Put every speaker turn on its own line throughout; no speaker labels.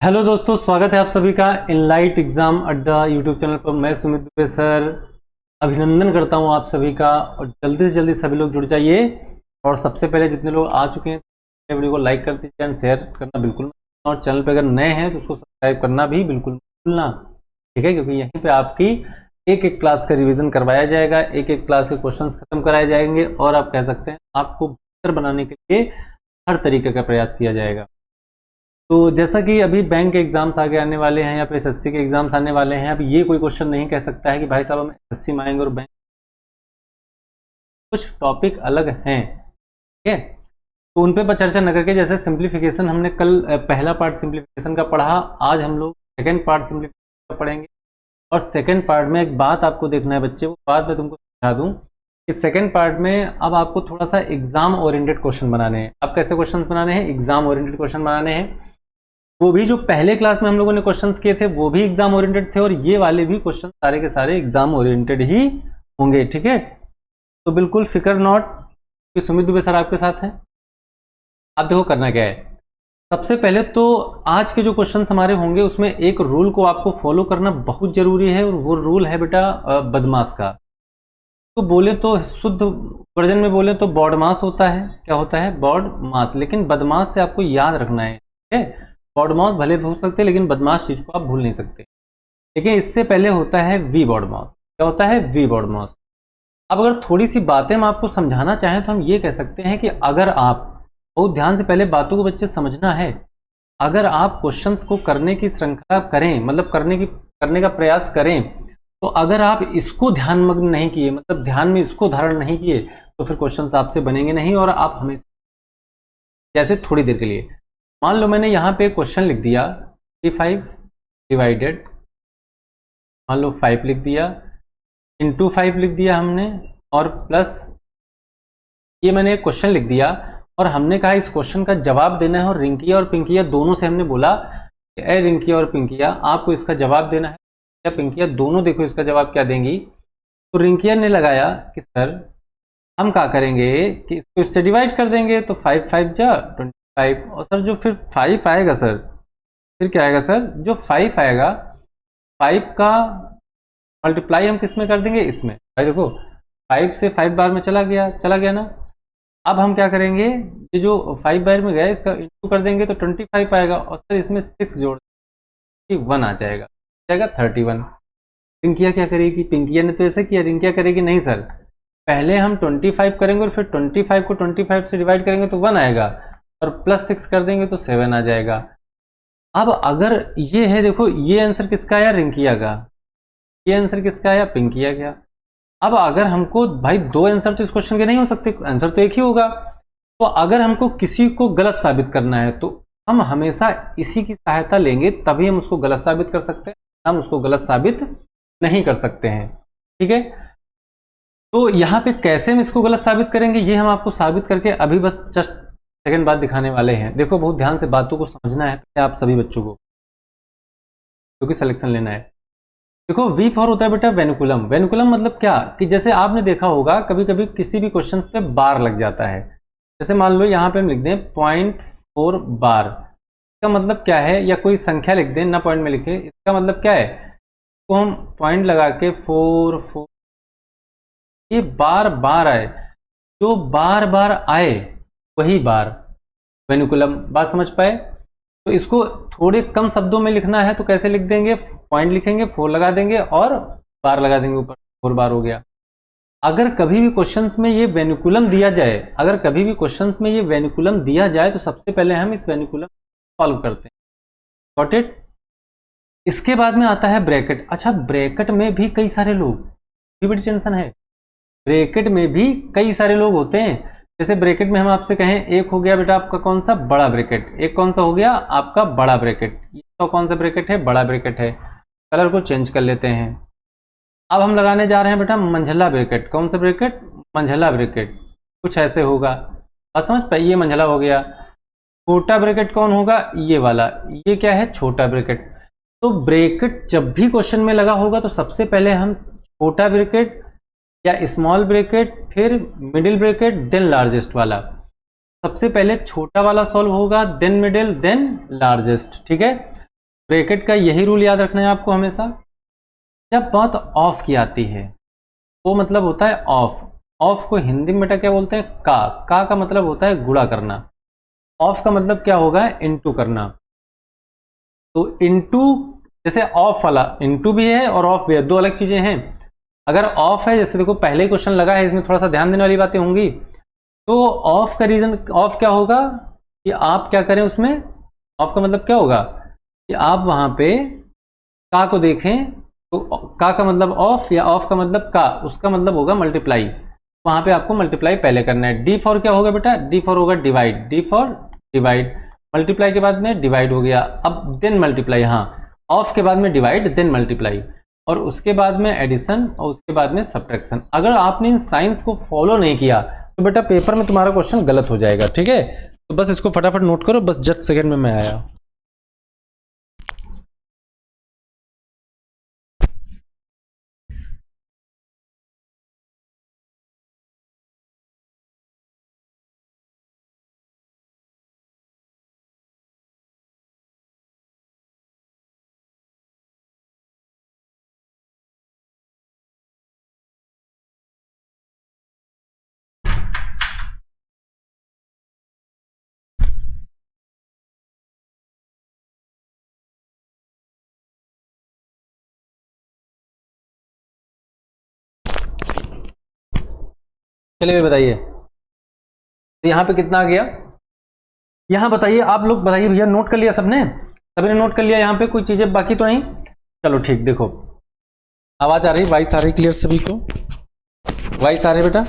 Hello दोस्तों, स्वागत है आप सभी का इनलाइट एग्जाम अड्डा यूट्यूब चैनल पर। मैं सुमित दुबे सर अभिनंदन करता हूं आप सभी का, और जल्दी से जल्दी सभी लोग जुड़ जाइए। और सबसे पहले जितने लोग आ चुके हैं वीडियो को लाइक कर दीजिए एंड शेयर करना बिल्कुल मत भूलना, और चैनल पर अगर नए हैं तो उसको सब्सक्राइब करना भी बिल्कुल मत भूलना, ठीक है। क्योंकि यहीं पर आपकी एक एक क्लास का रिविजन करवाया जाएगा, एक एक क्लास के क्वेश्चन खत्म कराए जाएंगे, और आप कह सकते हैं आपको बेहतर बनाने के लिए हर तरीके का प्रयास किया जाएगा। तो जैसा कि अभी बैंक के एग्जाम्स आगे आने वाले हैं या फिर एसएससी के एग्जाम्स आने वाले हैं, अब ये कोई क्वेश्चन नहीं कह सकता है कि भाई साहब हम एसएससी में आएंगे और बैंक, कुछ टॉपिक अलग हैं, ठीक है। तो उन पे चर्चा न करके, जैसे सिंप्लीफिकेशन हमने कल पहला पार्ट सिंप्लीफिकेशन का पढ़ा, आज हम लोग सेकेंड पार्ट सिंप्लीफिकेशन का पढ़ेंगे। और सेकेंड पार्ट में एक बात आपको देखना है बच्चे, वो बात मैं तुमको समझा दूं कि सेकेंड पार्ट में अब आपको थोड़ा सा एग्जाम ओरिएंटेड क्वेश्चन बनाने हैं। अब कैसे क्वेश्चन बनाने हैं? एग्जाम ओरिएंटेड क्वेश्चन बनाने हैं। वो भी जो पहले क्लास में हम लोगों ने क्वेश्चंस किए थे वो भी एग्जाम ओरिएंटेड थे, और ये वाले भी क्वेश्चन सारे के सारे एग्जाम ओरिएंटेड ही होंगे, ठीक है। तो बिल्कुल फिक्र नॉट कि सुमित दुबे सर आपके साथ हैं। अब देखो करना क्या है। सबसे पहले तो आज के जो क्वेश्चंस हमारे होंगे उसमें एक रूल को आपको फॉलो करना बहुत जरूरी है, और वो रूल है बेटा बदमाश का। तो बोले तो शुद्ध वर्जन में बोले तो बॉड मास होता है। क्या होता है? बॉड मास। लेकिन बदमाश से आपको याद रखना है, ठीक है। बॉडमास भले हो सकते हैं लेकिन बदमाश चीज को आप भूल नहीं सकते। लेकिन इससे पहले होता है वी बॉडमास। क्या होता है? वी बॉडमास। अब अगर थोड़ी सी बातें हम आपको समझाना चाहें तो हम ये कह सकते हैं कि अगर आप बहुत ध्यान से पहले बातों को बच्चे समझना है, अगर आप क्वेश्चंस को करने की श्रृंखला करें, मतलब करने का प्रयास करें, तो अगर आप इसको ध्यानमग्न नहीं किए, मतलब ध्यान में इसको धारण नहीं किए, तो फिर क्वेश्चंस आपसे बनेंगे नहीं, और आप हमेशा, जैसे थोड़ी देर के लिए मान लो मैंने यहाँ पे क्वेश्चन लिख दिया 35 डिवाइडेड, मान लो 5 लिख दिया, इंटू 5 लिख दिया हमने, और प्लस ये मैंने एक क्वेश्चन लिख दिया, और हमने कहा इस क्वेश्चन का जवाब देना है। और रिंकिया और पिंकिया दोनों से हमने बोला कि ए रिंकिया और पिंकिया आपको इसका जवाब देना है, या पिंकिया दोनों देखो इसका जवाब क्या देंगी। तो रिंकिया ने लगाया कि सर हम क्या करेंगे कि इसको इससे डिवाइड कर देंगे, तो 5 5 जा 25, और सर जो फिर 5 आएगा सर, फिर क्या आएगा सर? जो 5 आएगा, 5 का मल्टीप्लाई हम किस में कर देंगे? इसमें। भाई देखो 5 से 5 बार में चला गया ना। अब हम क्या करेंगे, ये जो 5 बार में गया इसका इंटू कर देंगे तो 25 आएगा, और सर इसमें 6 जोड़ 1 आ जाएगा, 31। रिंकिया क्या करेगी? पिंकिया ने तो ऐसे किया, रिंकिया करेगी नहीं सर, पहले हम 25 करेंगे और फिर 25 को 25 से डिवाइड करेंगे तो 1 आएगा, और प्लस 6 कर देंगे तो 7 आ जाएगा। अब अगर ये है, देखो ये आंसर किसका आया? रिंकिया का। ये आंसर किसका आया? पिंकिया का। अब अगर हमको, भाई दो आंसर तो इस क्वेश्चन के नहीं हो सकते, आंसर तो एक ही होगा। तो अगर हमको किसी को गलत साबित करना है तो हम हमेशा इसी की सहायता लेंगे, तभी हम उसको गलत साबित कर सकते हैं। हम उसको गलत साबित नहीं कर सकते हैं, ठीक है। तो यहाँ पे कैसे हम इसको गलत साबित करेंगे, ये हम आपको साबित करके अभी बस जस्ट सेकंड बाद दिखाने वाले हैं। देखो बहुत ध्यान से बातों को समझना है आप सभी बच्चों को, क्योंकि सिलेक्शन लेना है। देखो वी फॉर होता है बेटा वेनिकुलम। वेनिकुलम मतलब क्या, कि जैसे आपने देखा होगा कभी कभी किसी भी क्वेश्चन पे बार लग जाता है। जैसे मान लो यहाँ पे हम लिख दें 0.4 बार, इसका मतलब क्या है, या कोई संख्या लिख दें ना पॉइंट में लिखे, इसका मतलब क्या है, तो हम पॉइंट लगा के 4 ये बार बार आए, जो बार बार आए वही बार वेनिकुलम। बात समझ पाए? तो इसको थोड़े कम शब्दों में लिखना है तो कैसे लिख देंगे? पॉइंट लिखेंगे, 4 लगा देंगे और बार लगा देंगे ऊपर, 4 बार हो गया। अगर कभी भी क्वेश्चंस में ये वेनिकुलम दिया जाए, अगर कभी भी क्वेश्चंस में ये वेनिकुलम दिया जाए तो सबसे पहले हम इस वेनिकुलम सॉल्व करते हैं। Got it? इसके बाद में आता है ब्रैकेट। अच्छा, ब्रैकेट में भी कई सारे लोग, ये बड़ी टेंशन है, ब्रैकेट में भी कई सारे लोग होते हैं। जैसे ब्रैकेट में हम आपसे कहें, एक हो गया बेटा आपका कौन सा? बड़ा ब्रैकेट। एक कौन सा हो गया आपका? बड़ा ब्रैकेट। ये तो कौन सा ब्रैकेट है? बड़ा ब्रैकेट है। कलर को चेंज कर लेते हैं। अब हम लगाने जा रहे हैं बेटा मंझला ब्रैकेट। कौन सा ब्रैकेट? मंझला ब्रैकेट। कुछ ऐसे होगा, आप समझ पाइए, ये मंझला हो गया। छोटा ब्रैकेट कौन होगा? ये वाला। ये क्या है? छोटा ब्रैकेट। तो ब्रैकेट जब भी क्वेश्चन में लगा होगा तो सबसे पहले हम छोटा ब्रैकेट या स्मॉल ब्रैकेट, फिर मिडिल ब्रैकेट, देन लार्जेस्ट वाला। सबसे पहले छोटा वाला सॉल्व होगा, देन मिडिल, देन लार्जेस्ट, ठीक है। ब्रैकेट का यही रूल याद रखना है आपको हमेशा। जब बात ऑफ की आती है तो मतलब होता है ऑफ। ऑफ को हिंदी में बेटा क्या बोलते हैं? का मतलब होता है गुणा करना। ऑफ का मतलब क्या होगा? इनटू करना। तो इनटू, जैसे ऑफ वाला इनटू भी है और ऑफ भी है, दो अलग चीजें हैं। अगर ऑफ है, जैसे देखो पहले क्वेश्चन लगा है, इसमें थोड़ा सा ध्यान देने वाली बातें होंगी। तो ऑफ का रीजन, ऑफ क्या होगा कि आप क्या करें उसमें, ऑफ का मतलब क्या होगा कि आप वहां पे का को देखें, तो का मतलब ऑफ या ऑफ का मतलब का, उसका मतलब होगा मल्टीप्लाई। वहां पे आपको मल्टीप्लाई पहले करना है। डी फॉर क्या होगा बेटा? डी फॉर होगा divide. D for divide, multiply के बाद में डिवाइड हो गया, अब देन मल्टीप्लाई। हाँ, ऑफ के बाद में डिवाइड देन मल्टीप्लाई, और उसके बाद में एडिशन, और उसके बाद में सब्ट्रैक्शन। अगर आपने इन साइंस को फॉलो नहीं किया तो बेटा पेपर में तुम्हारा क्वेश्चन गलत हो जाएगा। ठीक है, तो बस इसको फटाफट नोट करो, बस जस्ट सेकंड में मैं आया। चलिए बताइए, तो यहाँ पे कितना आ गया? यहाँ बताइए, आप लोग बताइए भैया, नोट कर लिया सबने? सभी ने नोट कर लिया? यहाँ पे कोई चीजें बाकी तो नहीं? चलो ठीक, देखो आवाज आ रही, वॉइस आ रही क्लियर सभी को? वॉइस आ रही बेटा?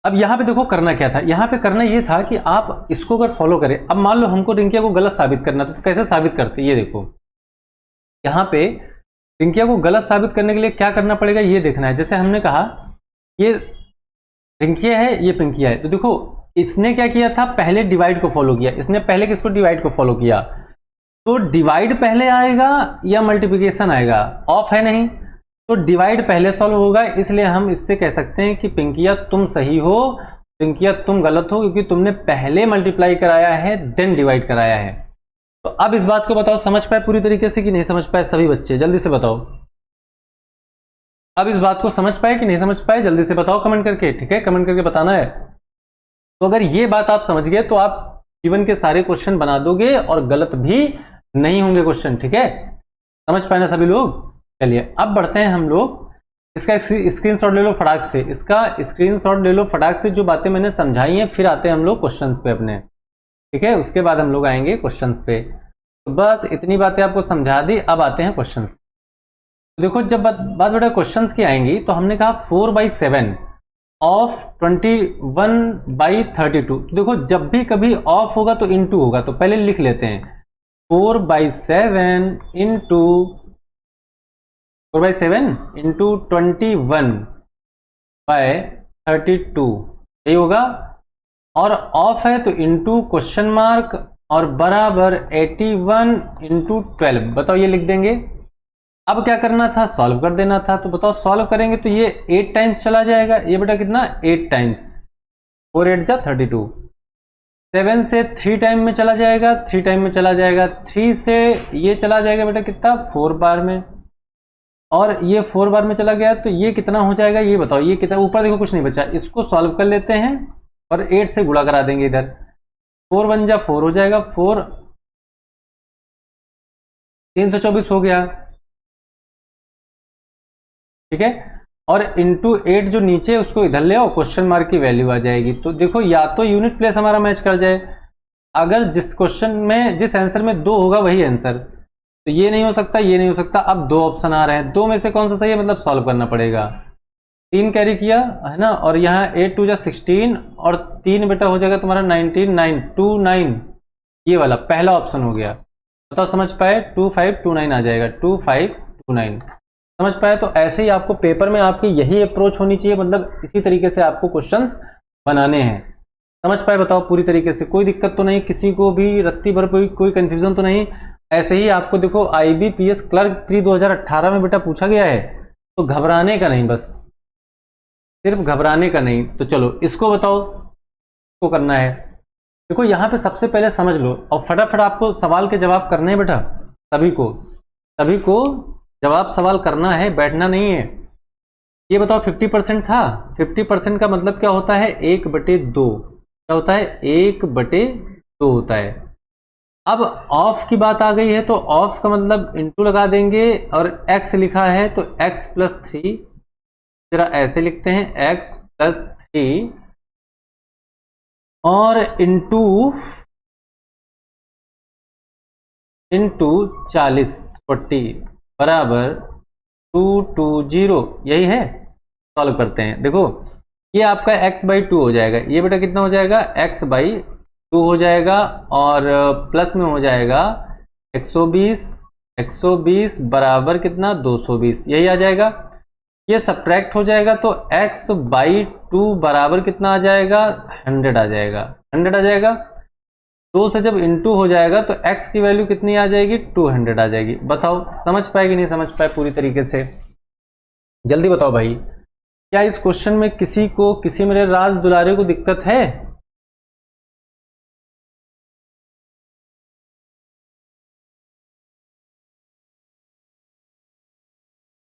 अब यहाँ पे देखो करना क्या था, यहाँ पे करना ये था कि आप इसको अगर फॉलो करें, अब मान लो हमको रिंकिया को गलत साबित करना, तो कैसे साबित करते? ये देखो यहाँ पे रिंकिया को गलत साबित करने के लिए क्या करना पड़ेगा ये देखना है। जैसे हमने कहा ये रिंकिया है, ये पिंकिया है, तो देखो इसने क्या किया था, पहले डिवाइड को फॉलो किया। इसने पहले किसको? डिवाइड को फॉलो किया। तो डिवाइड पहले आएगा या मल्टीप्लिकेशन आएगा? ऑफ है नहीं, तो डिवाइड पहले सॉल्व होगा। इसलिए हम इससे कह सकते हैं कि पिंकिया तुम सही हो, पिंकिया तुम गलत हो, क्योंकि तुमने पहले मल्टीप्लाई कराया है देन डिवाइड कराया है। तो अब इस बात को बताओ, समझ पाए पूरी तरीके से कि नहीं समझ पाए? सभी बच्चे जल्दी से बताओ, अब इस बात को समझ पाए कि नहीं समझ पाए? जल्दी से बताओ कमेंट करके। ठीक है, कमेंट करके बताना है। तो अगर ये बात आप समझ गए तो आप जीवन के सारे क्वेश्चन बना दोगे और गलत भी नहीं होंगे क्वेश्चन। ठीक है, समझ पाए ना सभी लोग? चलिए अब बढ़ते हैं हम लोग। इसका स्क्रीनशॉट ले लो फटाक से, इसका स्क्रीनशॉट ले लो फटाक से, जो बातें मैंने समझाई हैं। फिर आते हैं हम लोग क्वेश्चंस पे अपने। ठीक है, उसके बाद हम लोग आएंगे क्वेश्चंस पे। तो बस इतनी बातें आपको समझा दी, अब आते हैं क्वेश्चंस। तो देखो जब बात बेटा क्वेश्चंस की आएंगी, तो हमने कहा 4/7 ऑफ 21/32। तो देखो जब भी कभी ऑफ होगा तो इनटू होगा, तो पहले लिख लेते हैं 4/7 इंटू 21/32 यही होगा। और ऑफ है तो इंटू क्वेश्चन मार्क और बराबर 81 इंटू 12। बताओ ये लिख देंगे। अब क्या करना था? सॉल्व कर देना था। तो बताओ सॉल्व करेंगे तो ये 8 टाइम्स चला जाएगा। ये बेटा कितना? 8 टाइम्स, 4 8 जा 32। 7 से 3 टाइम में चला जाएगा, 3 टाइम में चला जाएगा। 3 से ये चला जाएगा बेटा कितना? 4 बार में, और ये 4 बार में चला गया, तो ये कितना हो जाएगा ये बताओ? ये कितना? ऊपर देखो कुछ नहीं बचा, इसको सॉल्व कर लेते हैं और 8 से गुणा करा देंगे इधर। 4 1 जा 4 हो जाएगा, 4 324 हो गया। ठीक है, और इंटू 8 जो नीचे उसको इधर ले आओ, क्वेश्चन मार्क की वैल्यू आ जाएगी। तो देखो या तो यूनिट प्लेस हमारा मैच कर जाए, अगर जिस क्वेश्चन में जिस आंसर में 2 होगा वही आंसर, तो ये नहीं हो सकता, ये नहीं हो सकता। अब 2 ऑप्शन आ रहे हैं, 2 में से कौन सा सही है? मतलब सॉल्व करना पड़ेगा। 3 कैरी किया है ना, और यहाँ 8 2 जा 16 और 3 बेटा हो जाएगा तुम्हारा 19 9 2 9। ये वाला पहला ऑप्शन हो गया। बताओ समझ पाए? 2 5 2 9 आ जाएगा, 2 5 2 9। समझ पाए? तो ऐसे ही आपको पेपर में आपकी यही अप्रोच होनी चाहिए, मतलब इसी तरीके से आपको क्वेश्चंस बनाने हैं। समझ पाए? बताओ पूरी तरीके से, कोई दिक्कत तो नहीं, किसी को भी रत्ती भर कोई कंफ्यूजन तो नहीं? ऐसे ही आपको देखो IBPS क्लर्क प्री 2018 में बेटा पूछा गया है, तो घबराने का नहीं, बस सिर्फ घबराने का नहीं। तो चलो इसको बताओ, इसको करना है। देखो यहाँ पे सबसे पहले समझ लो और फटाफट आपको सवाल के जवाब करने हैं बेटा, सभी को जवाब सवाल करना है, बैठना नहीं है। ये बताओ 50% था, 50% का मतलब क्या होता है, 1/2 क्या होता है, 1/2 होता है। अब ऑफ की बात आ गई है तो ऑफ का मतलब इंटू लगा देंगे, और x लिखा है तो x+3, जरा ऐसे लिखते हैं x+3 और इंटू 40 बराबर 220, यही है। सॉल्व करते हैं, देखो ये आपका x/2 हो जाएगा, ये बेटा कितना हो जाएगा, x/2 हो जाएगा, और प्लस में हो जाएगा 120 बराबर कितना, 220, यही आ जाएगा। ये सब्ट्रैक्ट हो जाएगा तो x/2 बराबर कितना आ जाएगा, 100 आ जाएगा, 100 आ जाएगा। 2 से जब इंटू हो जाएगा तो x की वैल्यू कितनी आ जाएगी, 200 आ जाएगी। बताओ समझ पाए कि नहीं समझ पाए पूरी तरीके से, जल्दी बताओ भाई। क्या इस क्वेश्चन में किसी को, किसी मेरे राज दुलारे को दिक्कत है?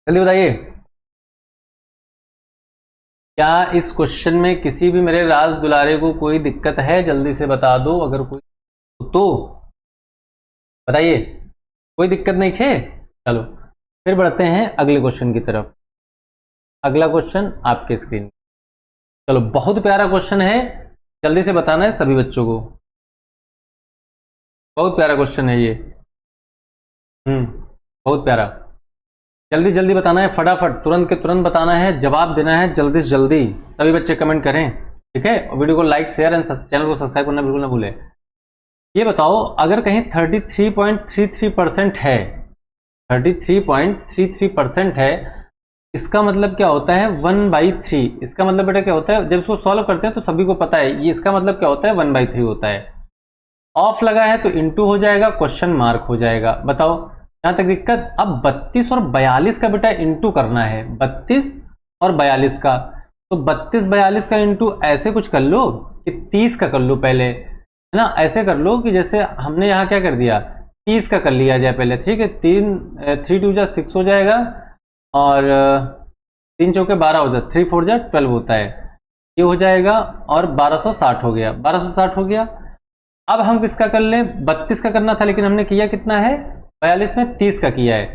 जल्दी बताइए, क्या इस क्वेश्चन में किसी भी मेरे राज दुलारे को कोई दिक्कत है? जल्दी से बता दो, अगर कोई तो बताइए। कोई दिक्कत नहीं है? चलो फिर बढ़ते हैं अगले क्वेश्चन की तरफ। अगला क्वेश्चन आपके स्क्रीन, चलो बहुत प्यारा क्वेश्चन है, जल्दी से बताना है सभी बच्चों को। बहुत प्यारा क्वेश्चन है ये, बहुत प्यारा। जल्दी जल्दी बताना है, फटाफट तुरंत के तुरंत बताना है, जवाब देना है जल्दी से जल्दी। सभी बच्चे कमेंट करें, ठीक है, और वीडियो को लाइक शेयर एंड चैनल को सब्सक्राइब करना बिल्कुल ना भूलें। ये बताओ, अगर कहीं 33.33% है, 33.33% है, इसका मतलब क्या होता है, 1/3। इसका मतलब बेटा क्या होता है, जब इसको सॉल्व करते हैं तो सभी को पता है ये इसका मतलब क्या होता है, 1/3 होता है। ऑफ लगा है तो इंटू हो जाएगा, क्वेश्चन मार्क हो जाएगा। बताओ यहां तक दिक्कत? अब 32 और 42 का बेटा इंटू करना है, 32 और 42 का, तो 32-42 का इंटू ऐसे कुछ कर लो कि 30 का कर लो पहले, है ना, ऐसे कर लो कि जैसे हमने यहाँ क्या कर दिया, 30 का कर लिया जाए पहले, ठीक है। 3 2 6 हो जाएगा, और 3 चौके 12 हो जाता, 3 4 12 होता है, ये हो जाएगा, और 1260 हो गया, 1260 हो गया। अब हम किसका कर लें, 32 का करना था, लेकिन हमने किया कितना है, 42 में 30 का किया है,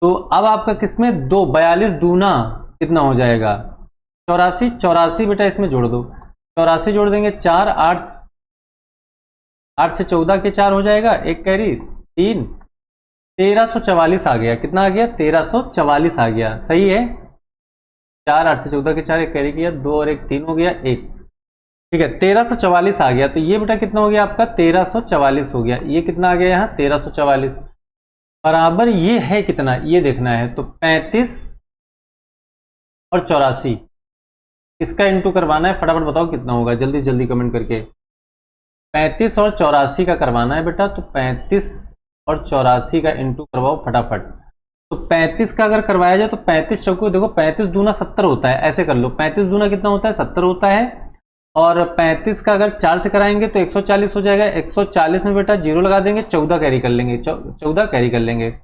तो अब आपका किसमें, 2 42 दूना कितना हो जाएगा, 84, 84 बेटा इसमें जोड़ दो, 84 जोड़ देंगे, 4 8 8 से 14 के 4 हो जाएगा, एक कैरी 3, 1344 आ गया। कितना आ गया, 1344 आ गया, सही है। 4 8 से 14 के 4, एक कैरी किया, 2 और 1 3 हो गया, 1, ठीक है, 1344 आ गया। तो ये बेटा कितना हो गया आपका, 1344 हो गया। ये कितना आ गया यहाँ, 1344 बराबर ये है कितना, ये देखना है। तो 35 और 84 इसका इंटू करवाना है, फटाफट बताओ कितना होगा, जल्दी जल्दी कमेंट करके। 35 और 84 का करवाना है बेटा, तो 35 और 84 का इंटू करवाओ फटाफट। तो 35 का अगर करवाया जाए तो 35 चौको, देखो 35 दूना 70 होता है, ऐसे कर लो, 35 दूना कितना होता है, 70 होता है। और 35 का अगर 4 से कराएंगे तो 140 हो जाएगा, 140 में बेटा 0 लगा देंगे, 14 कैरी कर लेंगे, 14 कैरी कर लेंगे।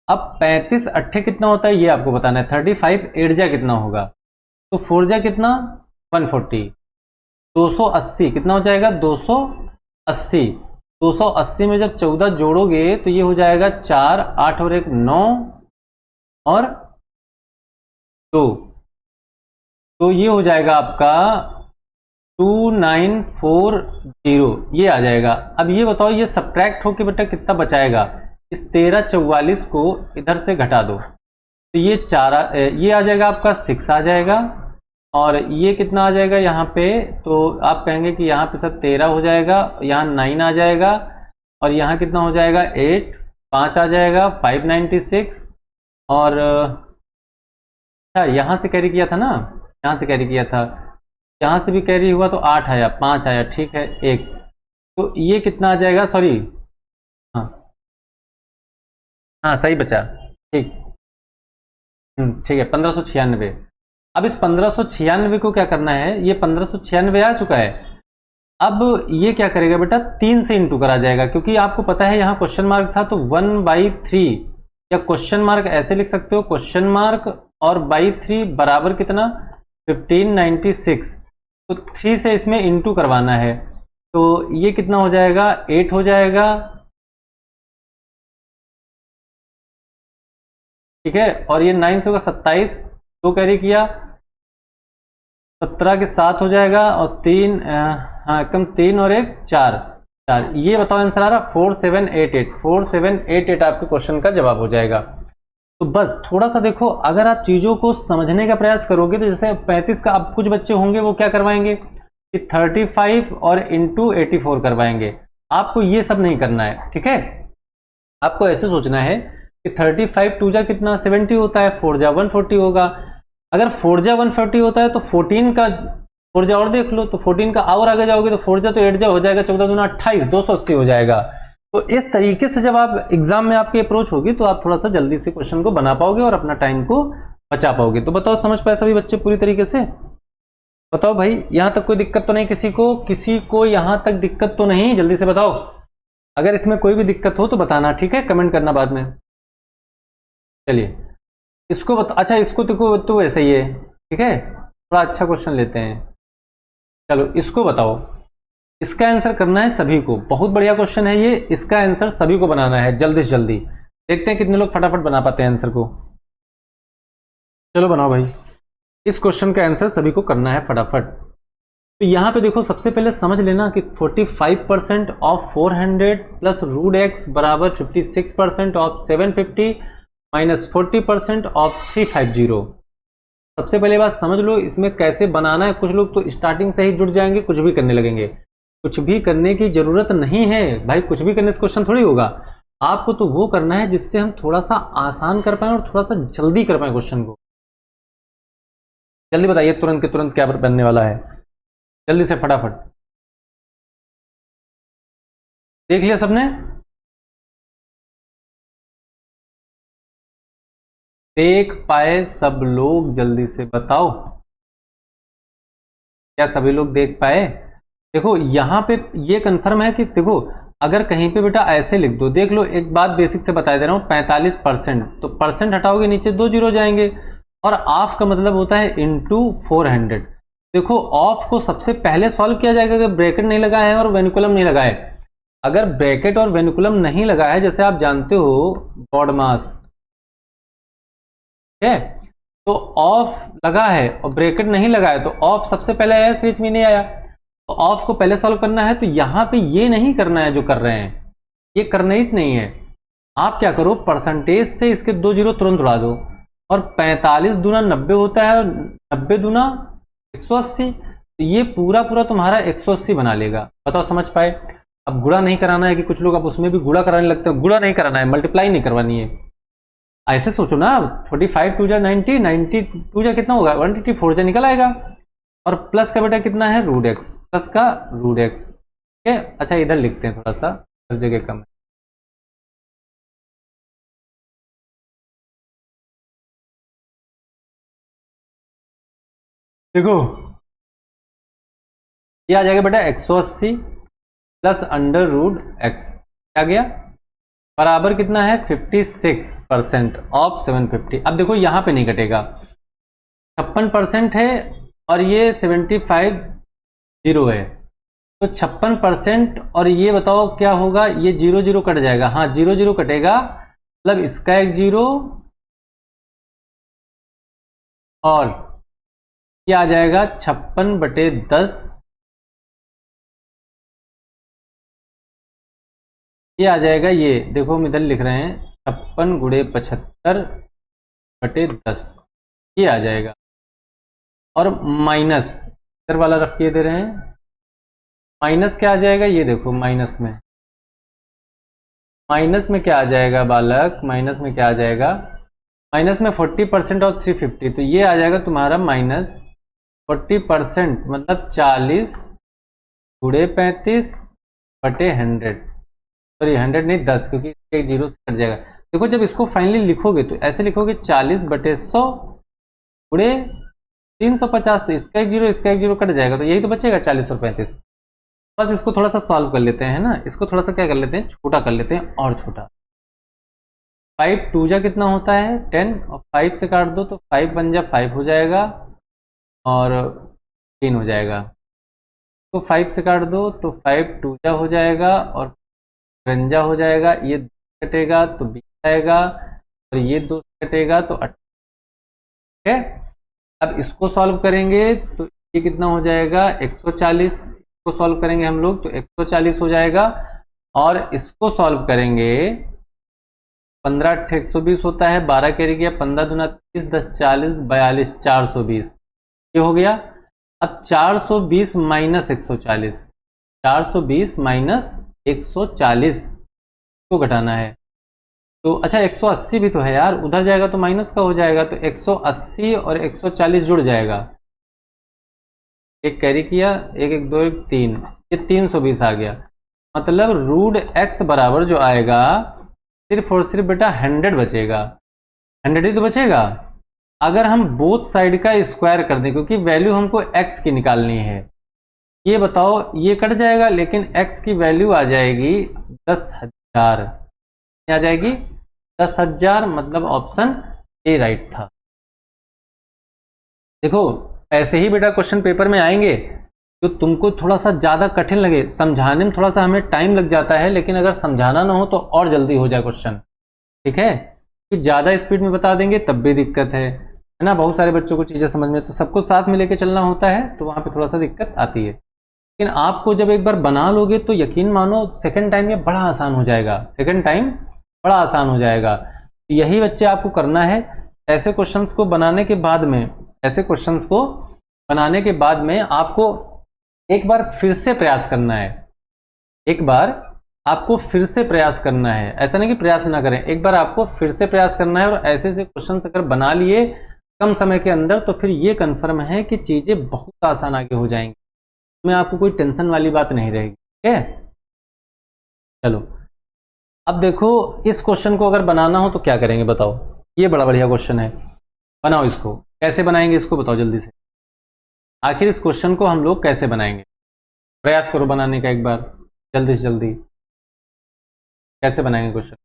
अब 35 अट्ठे कितना होता है ये आपको बताना है, 35 8 जा कितना होगा, तो 4 जा कितना, 140, 280 कितना हो जाएगा, 280। 280 में जब 14 जोड़ोगे तो ये हो जाएगा 4 8 और 1 9 और 2, तो ये हो जाएगा आपका 2940, ये आ जाएगा। अब ये बताओ, ये सब्ट्रैक्ट होके बेटा कितना बचाएगा, इस 1344 को इधर से घटा दो, तो ये 4 ये आ जाएगा आपका 6 आ जाएगा, और ये कितना आ जाएगा यहाँ पे, तो आप कहेंगे कि यहाँ पे सब 13 हो जाएगा, यहाँ 9 आ जाएगा, और यहाँ कितना हो जाएगा 8, 5 आ जाएगा 596, और अच्छा यहाँ से कैरी किया था ना, यहाँ से कैरी किया था, यहाँ से भी कैरी हुआ तो 8 आया, 5 आया, ठीक है 1, तो ये कितना आ जाएगा, सॉरी हाँ हाँ सही बचा, ठीक, ठीक है 1596। अब इस 1596 को क्या करना है, ये 1596 आ चुका है, अब ये क्या करेगा बेटा, 3 से इंटू करा जाएगा, क्योंकि आपको पता है यहाँ क्वेश्चन मार्क था, तो 1/3, या क्वेश्चन मार्क ऐसे लिख सकते हो, क्वेश्चन मार्क और बाई 3 बराबर कितना, 1596। तो 3 से इसमें इंटू करवाना है, तो ये कितना हो जाएगा, 8 हो जाएगा, ठीक है। और ये 9 से होगा 27, 2 कैरी किया, 17 के 7 हो जाएगा, और 3 हाँ कम 3 और 1 4 4। ये बताओ आंसर आ रहा 4788, 4788 आपके क्वेश्चन का जवाब हो जाएगा। तो बस थोड़ा सा देखो, अगर आप चीजों को समझने का प्रयास करोगे, तो जैसे 35 का, अब कुछ बच्चे होंगे वो क्या करवाएंगे कि 35 और इंटू 84 करवाएंगे। आपको ये सब नहीं करना है, ठीक है। आपको ऐसे सोचना है कि 35 2 जा कितना 70 होता है, 4 जा 140 होगा। अगर 4 जा 140 होता है तो 14 का 4 जा और देख लो, तो 14 का और आगे जाओगे तो 4 जा तो 8 जा हो जाएगा, 14 दूना 28, 280 हो जाएगा। तो इस तरीके से जब आप एग्जाम में आपकी अप्रोच होगी तो आप थोड़ा सा जल्दी से क्वेश्चन को बना पाओगे और अपना टाइम को बचा पाओगे। तो बताओ समझ पाए सभी बच्चे पूरी तरीके से? बताओ भाई, यहां तक कोई दिक्कत तो नहीं किसी को यहां तक दिक्कत तो नहीं? जल्दी से बताओ, अगर इसमें कोई भी दिक्कत हो तो बताना, ठीक है, कमेंट करना बाद में। चलिए इसको अच्छा इसको तो ऐसे ही है, ठीक है, थोड़ा अच्छा क्वेश्चन लेते हैं। चलो इसको बताओ, इसका आंसर करना है सभी को, बहुत बढ़िया क्वेश्चन है ये, इसका आंसर सभी को बनाना है जल्दी से जल्दी। देखते हैं कितने लोग फटाफट बना पाते हैं आंसर को। चलो बनाओ भाई, इस क्वेश्चन का आंसर सभी को करना है फटाफट। तो यहां पे देखो, सबसे पहले समझ लेना कि 45% ऑफ 400 प्लस रूट एक्स बराबर 56% ऑफ 750 माइनस 40% ऑफ 350। सबसे पहले बात समझ लो इसमें कैसे बनाना है। कुछ लोग तो स्टार्टिंग से ही जुड़ जाएंगे, कुछ भी करने लगेंगे। कुछ भी करने की जरूरत नहीं है भाई, कुछ भी करने से क्वेश्चन थोड़ी होगा। आपको तो वो करना है जिससे हम थोड़ा सा आसान कर पाए और थोड़ा सा जल्दी कर पाए क्वेश्चन को। जल्दी बताइए तुरंत के तुरंत क्या बनने वाला है, जल्दी से फटाफट। देख लिया सबने? देख पाए सब लोग? जल्दी से बताओ, क्या सभी लोग देख पाए? देखो यहां पे ये कंफर्म है कि देखो, अगर कहीं पे बेटा ऐसे लिख दो, देख लो एक बात बेसिक से बता दे रहा हूं, 45%, तो परसेंट हटाओगे नीचे 2 जीरो जाएंगे, और ऑफ का मतलब होता है इंटू 400। देखो ऑफ को सबसे पहले सॉल्व किया जाएगा अगर ब्रैकेट नहीं लगा है और वेनिकुलम नहीं लगा है। अगर ब्रैकेट और वेनिकुलम नहीं लगा है, जैसे आप जानते हो बॉड मास, ठीक है, तो ऑफ लगा है और ब्रैकेट नहीं लगा है, तो ऑफ सबसे पहले आया, स्विच में नहीं आया, तो ऑफ को पहले सॉल्व करना है। तो यहां पे ये नहीं करना है जो कर रहे हैं, ये करना ही नहीं है। आप क्या करो, परसेंटेज से इसके 2 जीरो तुरंत उड़ा दो, और 45 दूना 90 होता है, और 90 दूना 180, तो ये पूरा पूरा तुम्हारा 180 बना लेगा। बताओ समझ पाए? अब गुणा नहीं कराना है कि कुछ लोग अब उसमें भी गुणा कराने लगते हैं, गुणा नहीं कराना है, मल्टीप्लाई नहीं करवानी है। ऐसे सोचो ना, 45 2 जा 90, 90 2 जा कितना होगा 180, 4 जा निकल आएगा, और प्लस का बेटा कितना है रूट एक्स, प्लस का रूट एक्स, ठीक है। अच्छा इधर लिखते हैं, थोड़ा सा हर जगह कम है। देखो ये आ जाएगा बेटा 180 प्लस अंडर रूट एक्स, क्या गया, बराबर कितना है 56% ऑफ 750। अब देखो यहां पे नहीं कटेगा, 56% है और ये 75 जीरो है, तो 56% और ये बताओ क्या होगा, ये 0 0 कट जाएगा, हाँ 0 0 कटेगा, मतलब इसका एक 0 और ये आ जाएगा 56/10, ये आ जाएगा, ये देखो हम इधर लिख रहे हैं 56 गुणे 75/10, ये आ जाएगा। और माइनस इधर वाला रखिए दे रहे हैं, माइनस क्या आ जाएगा, ये देखो माइनस में क्या आ जाएगा बालक, माइनस में क्या आ जाएगा, माइनस में 40% ऑफ 350, तो ये आ जाएगा तुम्हारा माइनस 40%, मतलब 40 गुणे 35/100, सॉरी 100 नहीं 10, क्योंकि एक जीरो से कट जाएगा। देखो जब इसको फाइनली लिखोगे तो ऐसे लिखोगे 40/100 गुणे 350, तो इसका एक जीरो कट जाएगा, तो यही तो बचेगा 40 और 35। बस इसको थोड़ा सा सॉल्व कर लेते हैं ना, इसको थोड़ा सा क्या कर लेते हैं, छोटा कर लेते हैं और छोटा। 5 2 जा कितना होता है 10, और 5 से काट दो तो 5 1 जा 5 हो जाएगा और 3 हो जाएगा। तो 5 से काट दो तो 5 2 जा हो जाएगा और 1 जा हो जाएगा, ये कटेगा तो 20 आएगा और ये 2 कटेगा तो 8। ठीक है, अब इसको सॉल्व करेंगे तो ये कितना हो जाएगा 140, इसको सॉल्व करेंगे हम लोग तो 140 हो जाएगा, और इसको सॉल्व करेंगे 15 8 120 होता है, 12 कैरी गया, 15 दूना 30, 10 40 42 420 ये हो गया। अब 420 माइनस 140, 420 माइनस 140 को घटाना है तो अच्छा 180 भी तो है यार, उधर जाएगा तो माइनस का हो जाएगा, तो 180 और 140 जुड़ जाएगा, एक कैरी किया, 1 1 2 1 3, ये 320 आ गया। मतलब रूट एक्स बराबर जो आएगा सिर्फ और सिर्फ बेटा 100 बचेगा, 100 ही तो बचेगा। अगर हम बोथ साइड का स्क्वायर कर दें, क्योंकि वैल्यू हमको एक्स की निकालनी है, ये बताओ ये कट जाएगा लेकिन एक्स की वैल्यू आ जाएगी 10,000, आ जाएगी 10,000, मतलब ऑप्शन ए राइट था। देखो ऐसे ही बेटा क्वेश्चन पेपर में आएंगे जो तुमको थोड़ा सा ज़्यादा कठिन लगे, समझाने में थोड़ा सा हमें टाइम लग जाता है, लेकिन अगर समझाना ना हो तो और जल्दी हो जाए क्वेश्चन। ठीक है, कि ज़्यादा स्पीड में बता देंगे तब भी दिक्कत है ना, बहुत सारे बच्चों को चीज़ें समझ में, तो सबको साथ में लेके चलना होता है तो वहाँ पे थोड़ा सा दिक्कत आती है। लेकिन आपको जब एक बार बना लोगे तो यकीन मानो सेकेंड टाइम ये बड़ा आसान हो जाएगा, सेकेंड टाइम बड़ा आसान हो जाएगा। यही बच्चे आपको करना है, ऐसे क्वेश्चंस को बनाने के बाद में, ऐसे क्वेश्चंस को बनाने के बाद में आपको एक बार फिर से प्रयास करना है, एक बार आपको फिर से प्रयास करना है, ऐसा नहीं कि प्रयास ना करें, एक बार आपको फिर से प्रयास करना है। और ऐसे ऐसे क्वेश्चंस अगर बना लिए कम समय के अंदर तो फिर ये कंफर्म है कि चीज़ें बहुत आसान आगे हो जाएंगी, में आपको कोई टेंशन वाली बात नहीं रहेगी। ठीक है, चलो अब देखो इस क्वेश्चन को अगर बनाना हो तो क्या करेंगे बताओ, ये बड़ा बढ़िया क्वेश्चन है, बनाओ इसको, कैसे बनाएंगे इसको बताओ जल्दी से। आखिर इस क्वेश्चन को हम लोग कैसे बनाएंगे, प्रयास करो बनाने का एक बार, जल्दी से जल्दी, कैसे बनाएंगे क्वेश्चन,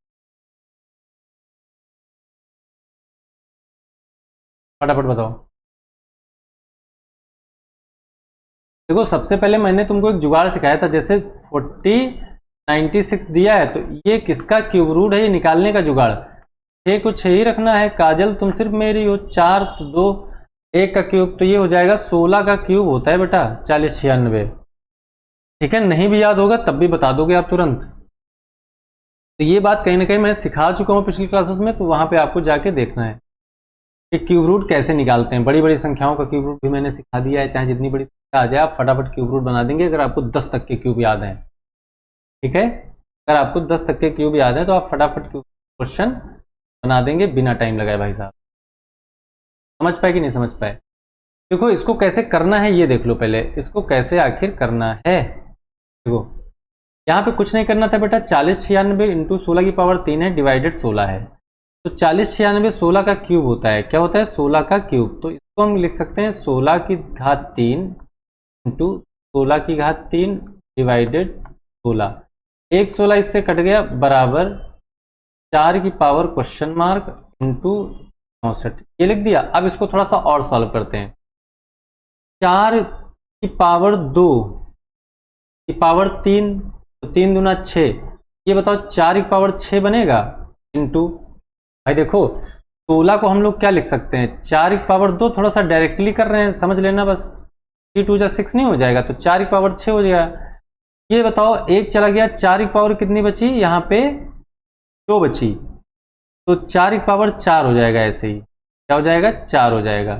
फटाफट बताओ। देखो सबसे पहले मैंने तुमको एक जुगाड़ सिखाया था, जैसे 40 96 दिया है तो ये किसका क्यूब रूट है, ये निकालने का जुगाड़। 6 को 6 ही रखना है, काजल तुम सिर्फ मेरी हो, 4 तो 2, 1 का क्यूब तो ये हो जाएगा 16 का क्यूब होता है बेटा 40 96। ठीक है, नहीं भी याद होगा तब भी बता दोगे आप तुरंत। तो ये बात कहीं ना कहीं मैं सिखा चुका हूँ पिछली क्लासेस में, तो वहां पे आपको जाके देखना है कि क्यूब रूट कैसे निकालते हैं। बड़ी बड़ी संख्याओं का क्यूब रूट भी मैंने सिखा दिया है, चाहे जितनी बड़ी संख्या आ जाए आप फटाफट क्यूब रूट बना देंगे, अगर आपको 10 तक के क्यूब याद है। ठीक है, अगर आपको 10 तक के क्यूब याद है तो आप फटाफट क्वेश्चन बना देंगे बिना टाइम लगाए। भाई साहब समझ पाए कि नहीं समझ पाए? देखो इसको कैसे करना है ये देख लो पहले, इसको कैसे आखिर करना है। देखो यहाँ पे कुछ नहीं करना था बेटा, 40 96 इंटू 16 की पावर 3 है, डिवाइडेड 16 है, तो 40 96 16 का क्यूब होता है, क्या होता है 16 का क्यूब। तो इसको हम लिख सकते हैं 16 की घात 3 इंटू 16 की घात 3 डिवाइडेड 16, एक 16 इससे कट गया, बराबर 4 की पावर क्वेश्चन मार्क इंटू 64, ये लिख दिया। अब इसको थोड़ा सा और सॉल्व करते हैं, 4 की पावर 2 की पावर 3, तो 3 दूना 6, ये बताओ 4 की पावर 6 बनेगा इंटू, भाई देखो 16 को हम लोग क्या लिख सकते हैं, 4 की पावर 2, थोड़ा सा डायरेक्टली कर रहे हैं समझ लेना बस, 3 2 6 नहीं हो जाएगा, तो 4 की पावर 6 हो जाएगा। ये बताओ एक चला गया, 4 की पावर कितनी बची, यहाँ पे 2 बची, तो 4 की पावर 4 हो जाएगा, ऐसे ही क्या हो जाएगा 4 हो जाएगा।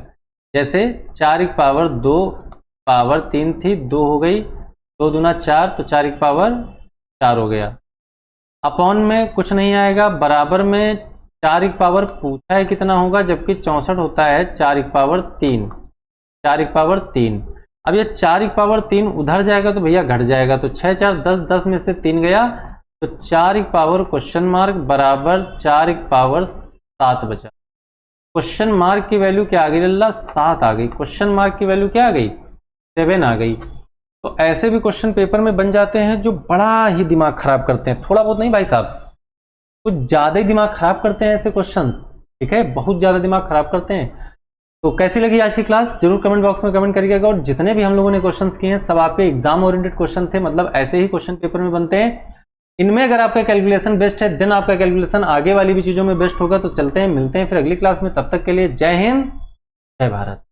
जैसे 4 की पावर 2 पावर 3 थी, 2 हो गई, 2 दूना 4, तो 4 की पावर 4 हो गया। अपॉन में कुछ नहीं आएगा, बराबर में 4 की पावर पूछा है कितना होगा, जबकि 64 होता है 4 की पावर 3, 4 की पावर 3। अब ये 4 की पावर 3 उधर जाएगा तो भैया घट जाएगा, तो 6 4 10, 10 में से 3 गया, तो 4 की पावर क्वेश्चन मार्क बराबर 4 की पावर 7 बचा। क्वेश्चन मार्क की वैल्यू क्या आ गई लल्ला, 7 आ गई, क्वेश्चन मार्क की वैल्यू क्या आ गई 7 आ गई। तो ऐसे भी क्वेश्चन पेपर में बन जाते हैं जो बड़ा ही दिमाग खराब करते हैं, थोड़ा बहुत नहीं भाई साहब, कुछ ज्यादा ही दिमाग खराब करते हैं ऐसे क्वेश्चन, ठीक है, बहुत ज्यादा दिमाग खराब करते हैं। तो कैसी लगी आज की क्लास जरूर कमेंट बॉक्स में कमेंट करिएगा। और जितने भी हम लोगों ने क्वेश्चंस किए हैं सब आपके एग्जाम ओरिएंटेड क्वेश्चन थे, मतलब ऐसे ही क्वेश्चन पेपर में बनते हैं। इनमें अगर आपका कैलकुलेशन बेस्ट है देन आपका कैलकुलेशन आगे वाली भी चीजों में बेस्ट होगा। तो चलते हैं, मिलते हैं फिर अगली क्लास में, तब तक के लिए जय हिंद जय भारत।